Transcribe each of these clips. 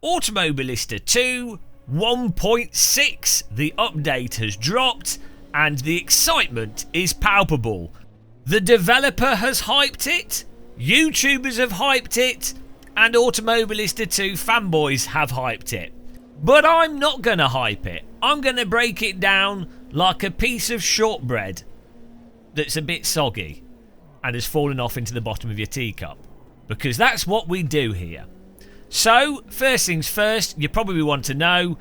Automobilista 2 1.6. The update has dropped and the excitement is palpable. The developer has hyped it, YouTubers have hyped it, and Automobilista 2 fanboys have hyped it. But I'm not going to hype it. I'm going to break it down like a piece of shortbread that's a bit soggy and has fallen off into the bottom of your teacup. Because that's what we do here. So, first things first, you probably want to know,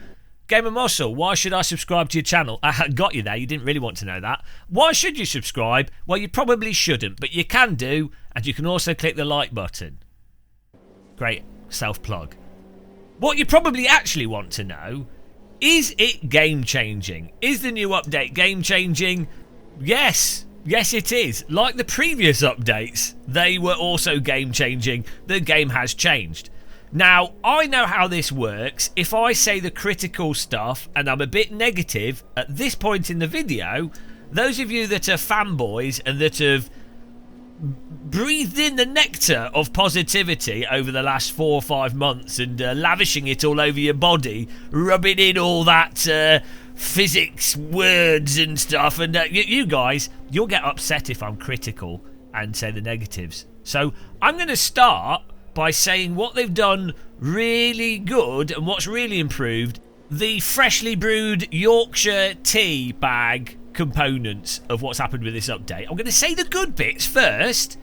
Gamer Muscle, why should I subscribe to your channel? I got you there, you didn't really want to know that. Why should you subscribe? Well, you probably shouldn't, but you can do, and you can also click the like button. Great self-plug. What you probably actually want to know, is it game-changing? Is the new update game-changing? Yes. Yes, it is. Like the previous updates, they were also game-changing. The game has changed. Now, I know how this works. If I say the critical stuff and I'm a bit negative at this point in the video, those of you that are fanboys and that have breathed in the nectar of positivity over the last 4 or 5 months and lavishing it all over your body, rubbing in all that physics words and stuff, and you guys, you'll get upset if I'm critical and say the negatives. So I'm going to start by saying what they've done really good and what's really improved. The freshly brewed Yorkshire tea bag components of what's happened with this update. I'm going to say the good bits first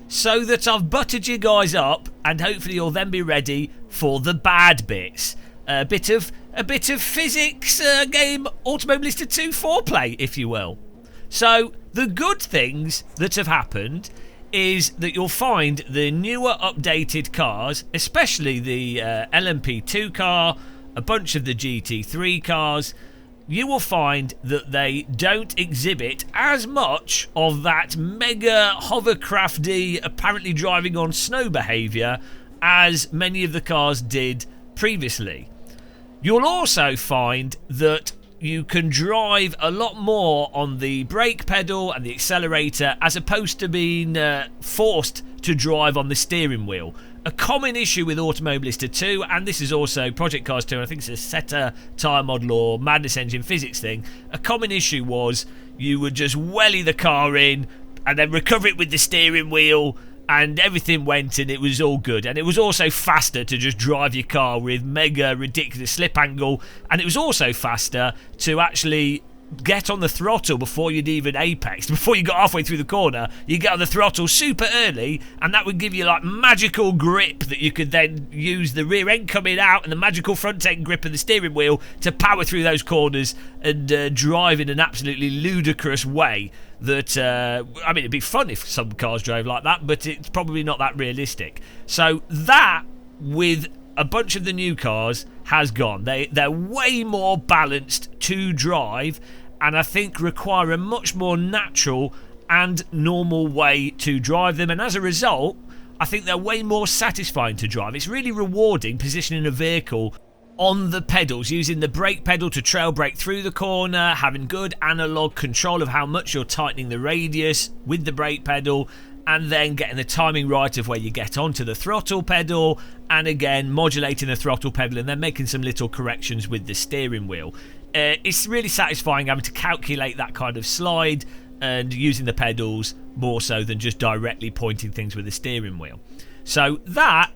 so that I've buttered you guys up, and hopefully you'll then be ready for the bad bits. A bit of physics game Automobilista 2 foreplay, if you will. So the good things that have happened is that you'll find the newer updated cars, especially the LMP2 car, a bunch of the GT3 cars, you will find that they don't exhibit as much of that mega hovercrafty, apparently driving on snow behaviour as many of the cars did previously. You'll also find that you can drive a lot more on the brake pedal and the accelerator as opposed to being forced to drive on the steering wheel. A common issue with Automobilista 2, and this is also Project Cars 2, and I think it's a SETA tyre model or Madness Engine physics thing, a common issue was you would just welly the car in and then recover it with the steering wheel, and everything went and it was all good. And it was also faster to just drive your car with mega ridiculous slip angle, and it was also faster to actually get on the throttle before you'd even apexed. Before you got halfway through the corner, you get on the throttle super early, and that would give you like magical grip that you could then use the rear end coming out and the magical front end grip of the steering wheel to power through those corners and drive in an absolutely ludicrous way. That I mean, it'd be fun if some cars drove like that, but it's probably not that realistic. So that, with a bunch of the new cars, has gone. They're way more balanced to drive, and I think require a much more natural and normal way to drive them, and as a result I think they're way more satisfying to drive. It's really rewarding positioning a vehicle on the pedals, using the brake pedal to trail brake through the corner, having good analog control of how much you're tightening the radius with the brake pedal, and then getting the timing right of where you get onto the throttle pedal, and again modulating the throttle pedal and then making some little corrections with the steering wheel. It's really satisfying having to calculate that kind of slide and using the pedals more so than just directly pointing things with the steering wheel. So that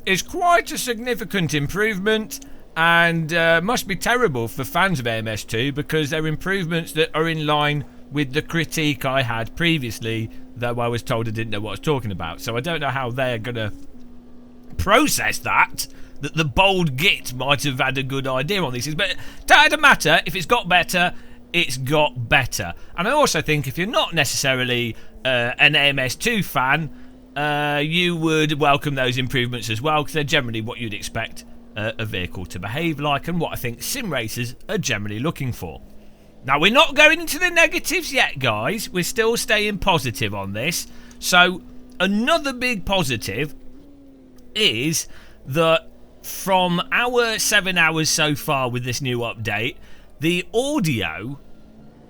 is quite a significant improvement, and must be terrible for fans of AMS2 because they're improvements that are in line with the critique I had previously, though I was told I didn't know what I was talking about. So I don't know how they're going to process that the bold git might have had a good idea on these things. But it doesn't matter. If it's got better, it's got better. And I also think if you're not necessarily an AMS2 fan, you would welcome those improvements as well, because they're generally what you'd expect a vehicle to behave like, and what I think sim racers are generally looking for. Now, we're not going into the negatives yet, guys. We're still staying positive on this. So another big positive is that from our 7 hours so far with this new update, the audio,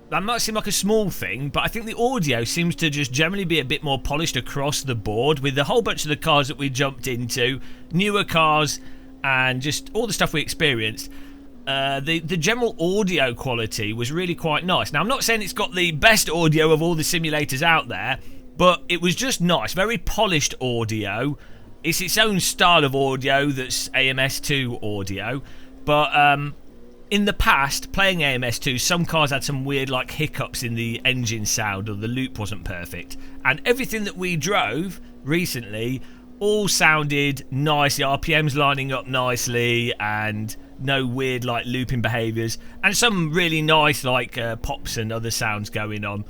that might seem like a small thing, but I think the audio seems to just generally be a bit more polished across the board with a whole bunch of the cars that we jumped into, newer cars, and just all the stuff we experienced, the general audio quality was really quite nice. Now, I'm not saying it's got the best audio of all the simulators out there, but it was just nice, very polished audio. It's its own style of audio that's AMS2 audio, but in the past, playing AMS2, some cars had some weird like hiccups in the engine sound, or the loop wasn't perfect, and everything that we drove recently all sounded nice. The RPMs lining up nicely, and no weird like looping behaviours, and some really nice like pops and other sounds going on.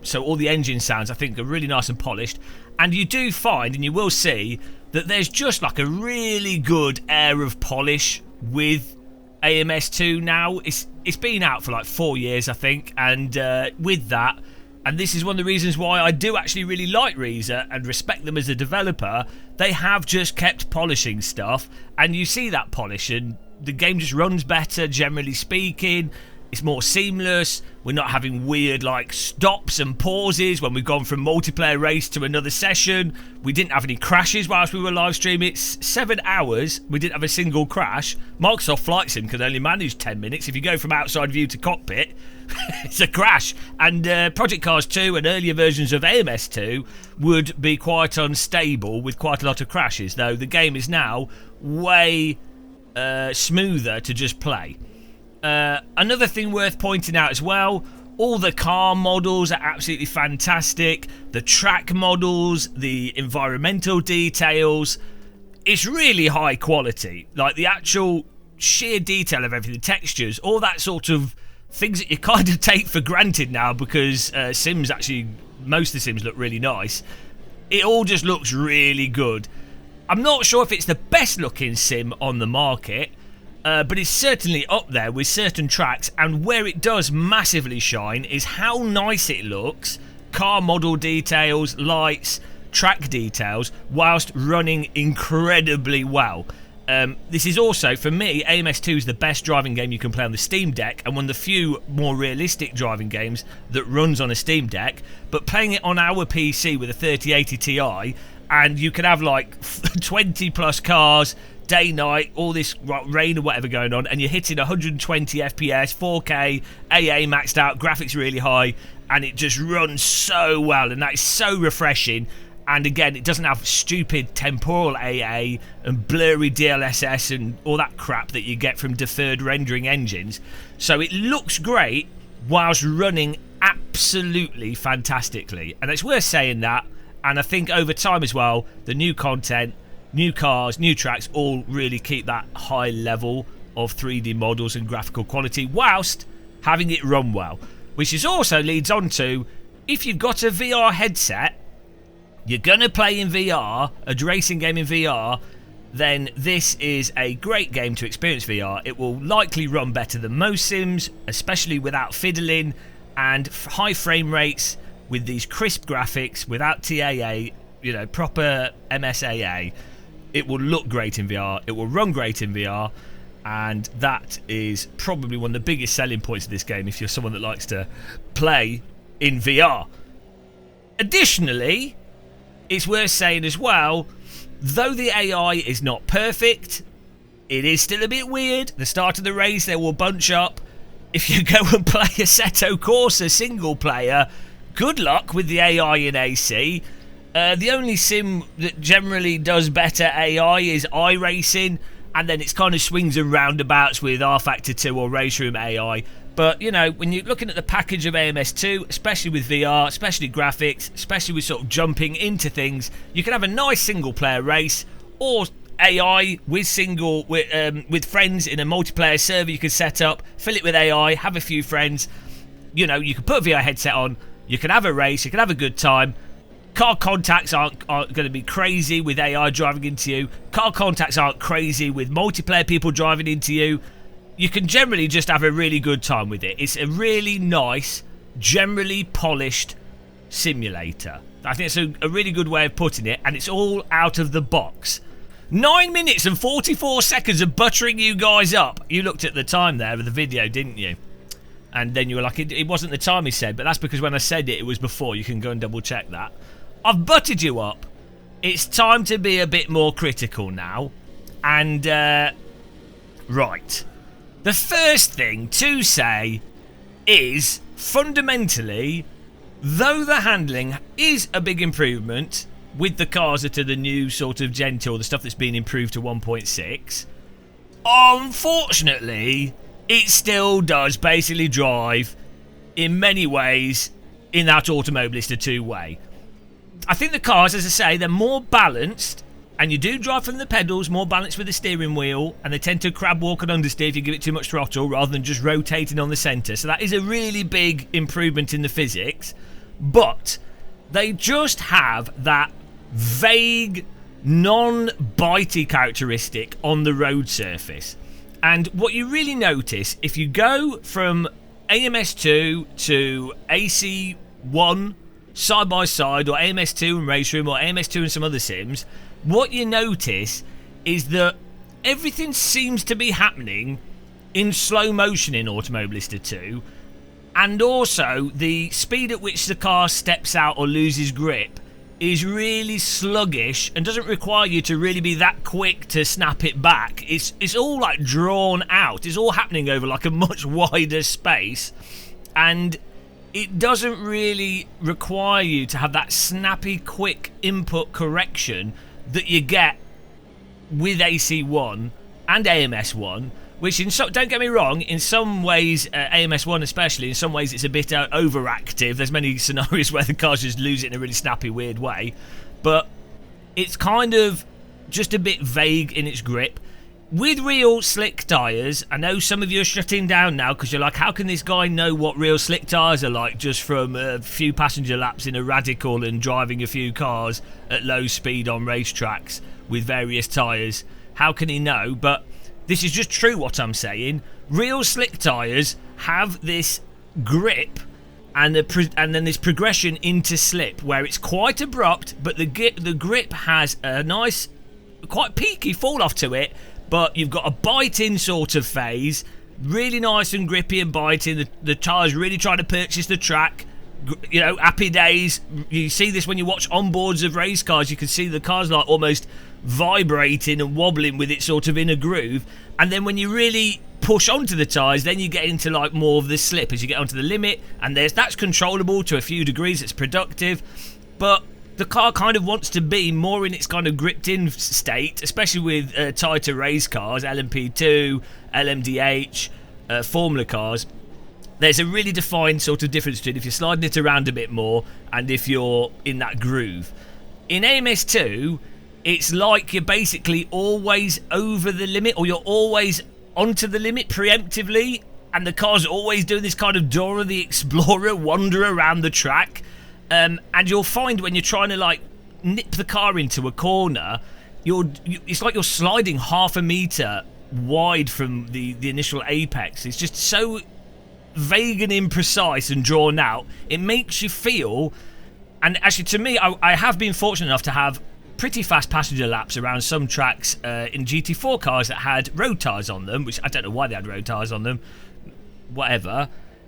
So all the engine sounds, I think, are really nice and polished. And you do find, and you will see, that there's just like a really good air of polish with AMS2 now. It's been out for like 4 years, I think, and with that, and this is one of the reasons why I do actually really like iRacer and respect them as a developer, they have just kept polishing stuff, and you see that polish, and the game just runs better, generally speaking. It's more seamless. We're not having weird like stops and pauses when we've gone from multiplayer race to another session. We didn't have any crashes whilst we were live streaming. It's 7 hours. We didn't have a single crash. Microsoft Flight Sim can only manage 10 minutes. If you go from outside view to cockpit, it's a crash. And Project Cars 2 and earlier versions of AMS2 would be quite unstable with quite a lot of crashes, though the game is now way smoother to just play. Another thing worth pointing out as well, all the car models are absolutely fantastic. The track models, the environmental details, it's really high quality. Like the actual sheer detail of everything, the textures, all that sort of things that you kind of take for granted now, because Sims actually, most of the Sims look really nice. It all just looks really good. I'm not sure if it's the best looking Sim on the market, but it's certainly up there with certain tracks, and where it does massively shine is how nice it looks. Car model details, lights, track details, whilst running incredibly well. This is also, for me, AMS2 is the best driving game you can play on the Steam Deck, and one of the few more realistic driving games that runs on a Steam Deck. But playing it on our PC with a 3080 Ti, and you can have like 20 plus cars, day, night, all this rain or whatever going on, and you're hitting 120 FPS, 4K, AA maxed out, graphics really high, and it just runs so well, and that is so refreshing. And again, it doesn't have stupid temporal AA and blurry DLSS and all that crap that you get from deferred rendering engines. So it looks great whilst running absolutely fantastically, and it's worth saying that. And I think over time as well, the new content, new cars, new tracks all really keep that high level of 3D models and graphical quality whilst having it run well. Which is also leads on to, if you've got a VR headset, you're going to play in VR, a racing game in VR, then this is a great game to experience VR. It will likely run better than most Sims, especially without fiddling, and high frame rates with these crisp graphics, without TAA, you know, proper MSAA. It will look great in VR, it will run great in VR, and that is probably one of the biggest selling points of this game if you're someone that likes to play in VR. Additionally, it's worth saying as well, though the AI is not perfect, it is still a bit weird. The start of the race, they will bunch up. If you go and play Assetto Corsa single player, good luck with the AI in AC. The only sim that generally does better AI is iRacing, and then it's kind of swings and roundabouts with R-Factor 2 or Race Room AI. But, you know, when you're looking at the package of AMS2, especially with VR, especially graphics, especially with sort of jumping into things, you can have a nice single-player race, or AI with friends in a multiplayer server you can set up, fill it with AI, have a few friends. You know, you can put a VR headset on, you can have a race, you can have a good time. Car contacts aren't going to be crazy with AI driving into you. Car contacts aren't crazy with multiplayer people driving into you. You can generally just have a really good time with it. It's a really nice, generally polished simulator. I think it's a really good way of putting it, and it's all out of the box. 9 minutes and 44 seconds of buttering you guys up. You looked at the time there of the video, didn't you? And then you were like, it wasn't the time he said, but that's because when I said it, it was before. You can go and double check that. I've buttered you up. It's time to be a bit more critical now. And, right. The first thing to say is, fundamentally, though the handling is a big improvement with the cars that are the new sort of Gen 2, or the stuff that's been improved to 1.6, unfortunately, it still does basically drive, in many ways, in that Automobilista 2 way. I think the cars, as I say, they're more balanced, and you do drive from the pedals, more balanced with the steering wheel, and they tend to crab walk and understeer if you give it too much throttle rather than just rotating on the centre. So that is a really big improvement in the physics. But they just have that vague, non-bitey characteristic on the road surface. And what you really notice, if you go from AMS2 to AC1 side by side, or AMS2 and Race Room, or AMS2 and some other sims, what you notice is that everything seems to be happening in slow motion in Automobilista 2, and also the speed at which the car steps out or loses grip is really sluggish and doesn't require you to really be that quick to snap it back. It's all like drawn out. It's all happening over like a much wider space, and it doesn't really require you to have that snappy, quick input correction that you get with AC1 and AMS1, which don't get me wrong, in some ways, AMS1 especially, in some ways it's a bit overactive. There's many scenarios where the cars just lose it in a really snappy, weird way, but it's kind of just a bit vague in its grip. With real slick tyres, I know some of you are shutting down now because you're like, how can this guy know what real slick tyres are like just from a few passenger laps in a Radical and driving a few cars at low speed on racetracks with various tyres? How can he know? But this is just true what I'm saying. Real slick tyres have this grip and then this progression into slip where it's quite abrupt, but the grip has a nice, quite peaky fall off to it. But you've got a bite-in sort of phase, really nice and grippy and biting. The tyres really trying to purchase the track. You know, happy days. You see this when you watch onboards of race cars. You can see the cars like almost vibrating and wobbling with it sort of in a groove. And then when you really push onto the tyres, then you get into like more of the slip as you get onto the limit. And that's controllable to a few degrees. It's productive. But the car kind of wants to be more in its kind of gripped-in state, especially with tighter race cars, LMP2, LMDH, Formula cars. There's a really defined sort of difference between if you're sliding it around a bit more and if you're in that groove. In AMS2, it's like you're basically always over the limit, or you're always onto the limit preemptively, and the car's always doing this kind of Dora the Explorer wander around the track. And you'll find when you're trying to like nip the car into a corner, it's like you're sliding half a metre wide from the initial apex. It's just so vague and imprecise and drawn out. It makes you feel, and actually to me, I have been fortunate enough to have pretty fast passenger laps around some tracks in GT4 cars that had road tyres on them, which I don't know why they had road tyres on them, whatever.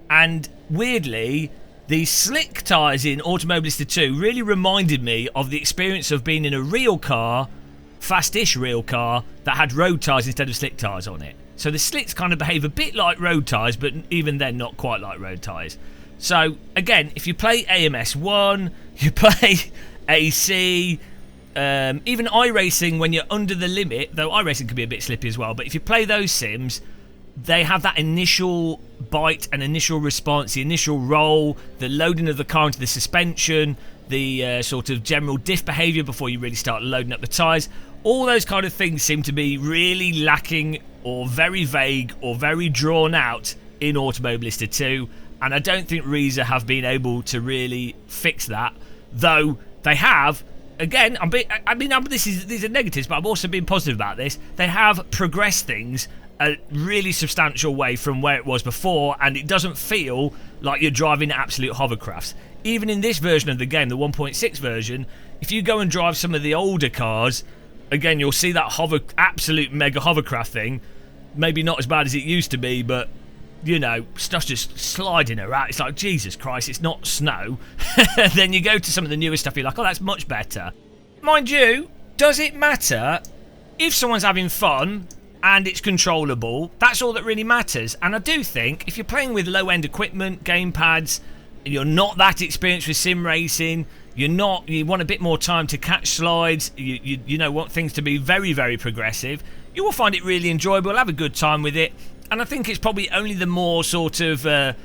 And weirdly, the slick tyres in Automobilista 2 really reminded me of the experience of being in a real car, fast-ish real car, that had road tyres instead of slick tyres on it. So the slicks kind of behave a bit like road tyres, but even then not quite like road tyres. So, again, if you play AMS1, you play AC, even iRacing when you're under the limit, though iRacing can be a bit slippy as well, but if you play those sims, they have that initial bite and initial response, the initial roll, the loading of the car into the suspension, the sort of general diff behaviour before you really start loading up the tyres. All those kind of things seem to be really lacking or very vague or very drawn out in Automobilista 2, and I don't think Reza have been able to really fix that, though they have. Again, these are negatives, but I'm also being positive about this. They have progressed things a really substantial way from where it was before, and it doesn't feel like you're driving absolute hovercrafts. Even in this version of the game, the 1.6 version, if you go and drive some of the older cars, again, you'll see that absolute mega hovercraft thing. Maybe not as bad as it used to be, but, you know, stuff's just sliding around. It's like, Jesus Christ, it's not snow. Then you go to some of the newer stuff, you're like, oh, that's much better. Mind you, does it matter if someone's having fun and it's controllable, that's all that really matters. And I do think if you're playing with low-end equipment, gamepads, you're not that experienced with sim racing, you want a bit more time to catch slides, you know, want things to be very, very progressive, you will find it really enjoyable, have a good time with it. And I think it's probably only the more sort of the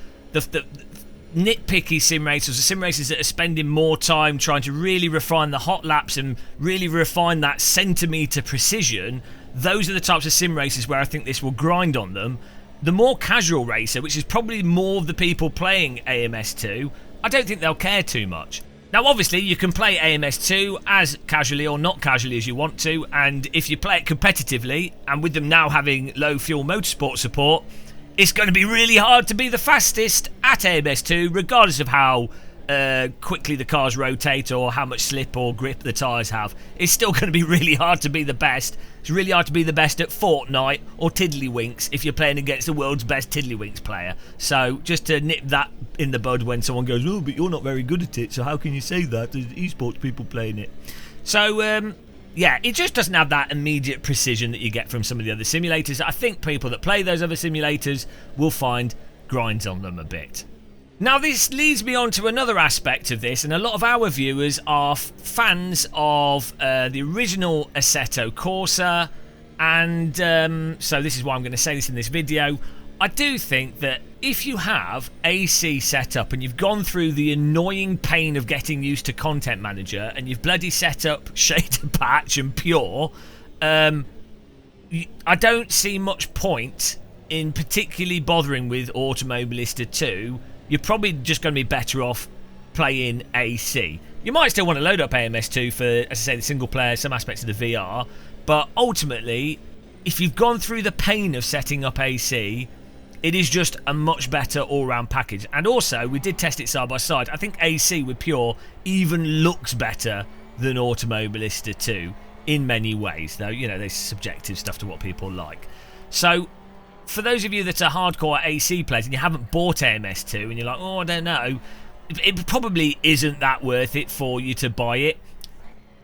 nitpicky sim racers, the sim racers that are spending more time trying to really refine the hot laps and really refine that centimetre precision, those are the types of sim racers where I think this will grind on them. The more casual racer, which is probably more of the people playing AMS2, I don't think they'll care too much. Now obviously you can play AMS2 as casually or not casually as you want to, and if you play it competitively, and with them now having low fuel motorsport support, it's going to be really hard to be the fastest at AMS2, regardless of how quickly the cars rotate or how much slip or grip the tyres have. It's still going to be really hard to be the best. It's really hard to be the best at Fortnite or Tiddlywinks if you're playing against the world's best Tiddlywinks player. So just to nip that in the bud when someone goes, oh, but you're not very good at it, so how can you say that? There's esports people playing it. So, yeah, it just doesn't have that immediate precision that you get from some of the other simulators. I think people that play those other simulators will find grinds on them a bit. Now this leads me on to another aspect of this, and a lot of our viewers are fans of the original Assetto Corsa, and so this is why I'm going to say this in this video. I do think that if you have AC set up and you've gone through the annoying pain of getting used to Content Manager and you've bloody set up Shader Patch and Pure, I don't see much point in particularly bothering with Automobilista 2. You're probably just going to be better off playing AC. You might still want to load up AMS2 for, as I say, the single player, some aspects of the VR, but ultimately, if you've gone through the pain of setting up AC, it is just a much better all-round package. And also, we did test it side by side. I think AC with Pure even looks better than Automobilista 2 in many ways, though, you know, there's subjective stuff to what people like. So, for those of you that are hardcore AC players and you haven't bought AMS2 and you're like, oh, I don't know, it probably isn't that worth it for you to buy it.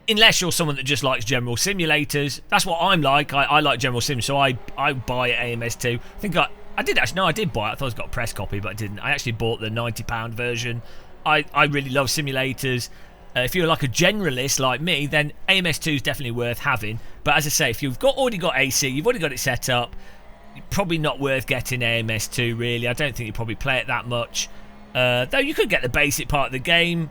Unless you're someone that just likes general simulators. That's what I'm like. I like general sims, so I buy AMS2. I think I did actually, no, I did buy it. I thought I got a press copy, but I didn't. I actually bought the £90 version. I really love simulators. If you're like a generalist like me, then AMS2 is definitely worth having. But as I say, if you've already got AC, you've already got it set up, probably not worth getting AMS2 really. I don't think you probably play it that much. Though you could get the basic part of the game.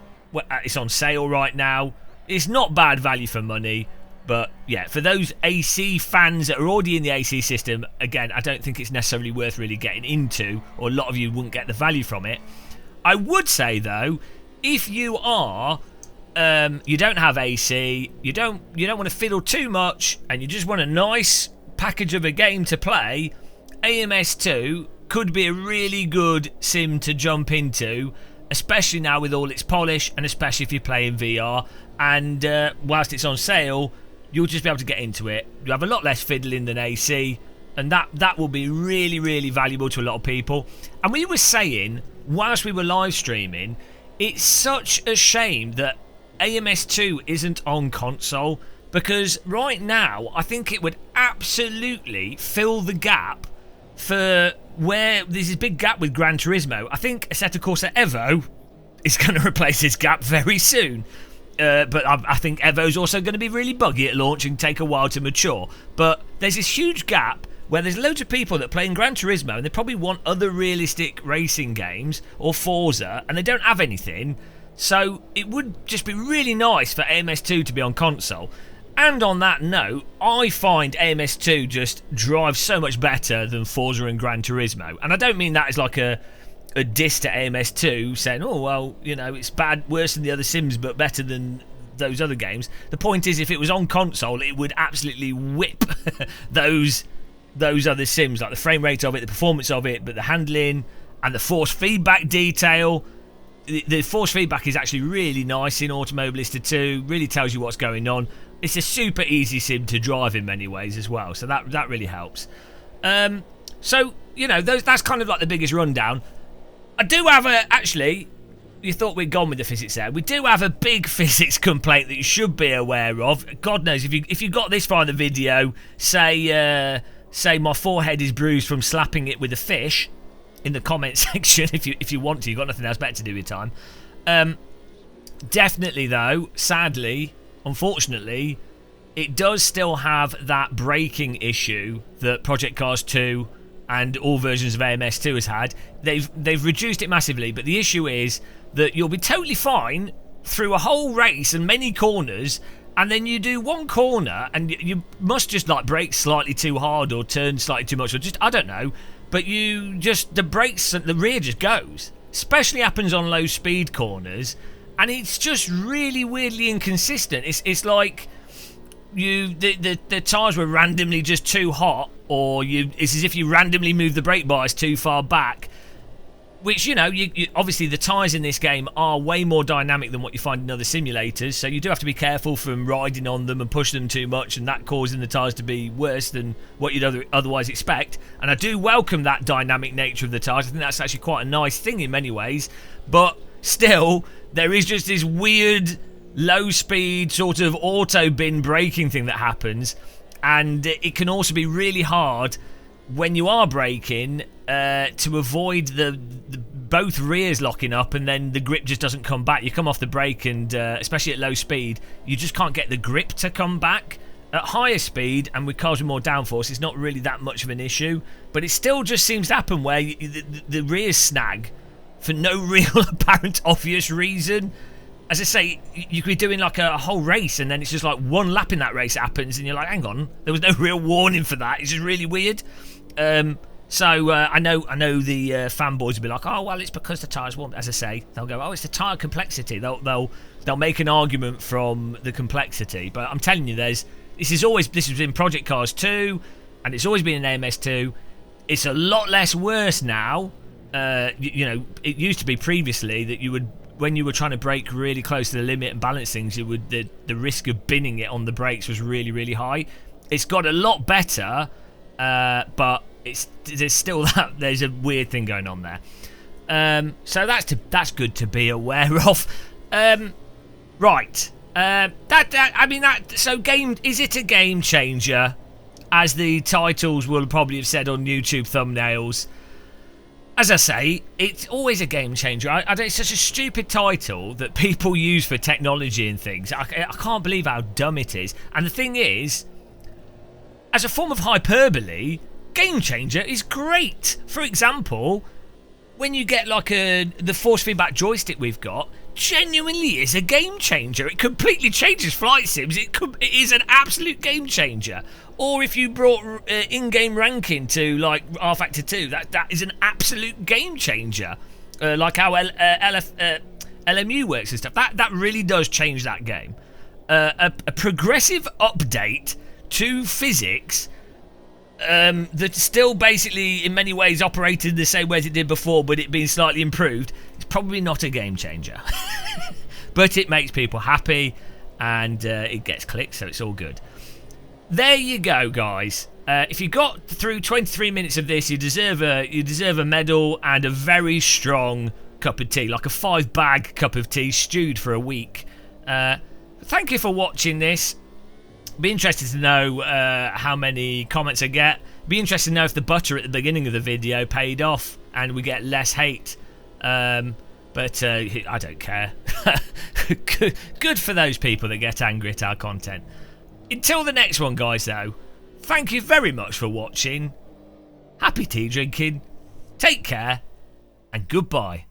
It's on sale right now. It's not bad value for money. But yeah, for those AC fans that are already in the AC system, again, I don't think it's necessarily worth really getting into, or a lot of you wouldn't get the value from it. I would say though, if you are you don't have AC, you don't want to fiddle too much, and you just want a nice package of a game to play, AMS2 could be a really good sim to jump into, especially now with all its polish, and especially if you play in VR. And whilst it's on sale, you'll just be able to get into it. You have a lot less fiddling than AC, and that will be really, really valuable to a lot of people. And we were saying, whilst we were live streaming, it's such a shame that AMS2 isn't on console, because right now I think it would absolutely fill the gap for where there's this big gap with Gran Turismo. I think Assetto Corsa Evo is going to replace this gap very soon. But I think Evo's also going to be really buggy at launch and take a while to mature. But there's this huge gap where there's loads of people that play in Gran Turismo and they probably want other realistic racing games or Forza, and they don't have anything. So it would just be really nice for AMS2 to be on console. And on that note, I find AMS2 just drives so much better than Forza and Gran Turismo. And I don't mean that as like a diss to AMS2 saying, oh, well, you know, it's bad, worse than the other Sims, but better than those other games. The point is, if it was on console, it would absolutely whip those other Sims, like the frame rate of it, the performance of it, but the handling and the force feedback detail. The force feedback is actually really nice in Automobilista 2, really tells you what's going on. It's a super easy sim to drive in many ways as well, so that really helps. So, you know, that's kind of like the biggest rundown. I do have actually you thought we'd gone with the physics there. We do have a big physics complaint that you should be aware of. God knows, if you got this far in the video, say my forehead is bruised from slapping it with a fish, in the comment section if you want to. You've got nothing else better to do with time. Definitely though, sadly, unfortunately, it does still have that braking issue that Project Cars 2 and all versions of AMS2 has had. They've reduced it massively, but the issue is that you'll be totally fine through a whole race and many corners, and then you do one corner and you must just like brake slightly too hard or turn slightly too much, or just, I don't know, but the brakes, the rear just goes. Especially happens on low speed corners, and it's just really weirdly inconsistent. It's like the tyres were randomly just too hot, or it's as if you randomly move the brake bias too far back. Which, you obviously the tyres in this game are way more dynamic than what you find in other simulators, so you do have to be careful from riding on them and pushing them too much, and that causing the tyres to be worse than what you'd otherwise expect. And I do welcome that dynamic nature of the tyres. I think that's actually quite a nice thing in many ways, but still, there is just this weird low-speed sort of auto-bin braking thing that happens, and it can also be really hard when you are braking to avoid the both rears locking up, and then the grip just doesn't come back. You come off the brake, and especially at low speed, you just can't get the grip to come back. At higher speed and with cars with more downforce, it's not really that much of an issue, but it still just seems to happen where the rears snag for no real apparent obvious reason. As I say, you could be doing like a whole race, and then it's just like one lap in that race happens, and you're like, hang on, there was no real warning for that. It's just really weird. So I know the fanboys will be like, oh well, it's because the tyres warm. As I say, they'll go, oh, it's the tyre complexity. They'll make an argument from the complexity. But I'm telling you, this has been Project Cars 2, and it's always been in AMS2. It's a lot less worse now. It used to be previously that you would, when you were trying to brake really close to the limit and balance things, the risk of binning it on the brakes was really, really high. It's got a lot better, but there's a weird thing going on there. So that's good to be aware of. Right. So is it a game changer? As the titles will probably have said on YouTube thumbnails. As I say, it's always a game changer. It's such a stupid title that people use for technology and things. I can't believe how dumb it is. And the thing is, as a form of hyperbole, game changer is great. For example, when you get like the force feedback joystick we've got, genuinely is a game changer. It completely changes flight sims. It is an absolute game changer. Or if you brought in-game ranking to like R Factor 2, that is an absolute game changer. Like how LMU works and stuff. That really does change that game. A progressive update to physics that still basically in many ways operated the same way as it did before, but it being slightly improved, it's probably not a game changer. But it makes people happy, and it gets clicks, so it's all good. There you go, guys. If you got through 23 minutes of this, you deserve a medal and a very strong cup of tea, like a 5-bag cup of tea stewed for a week. Thank you for watching this. Be interested to know how many comments I get. Be interested to know if the butter at the beginning of the video paid off and we get less hate. But I don't care. Good for those people that get angry at our content. Until the next one, guys, though, thank you very much for watching. Happy tea drinking. Take care. And goodbye.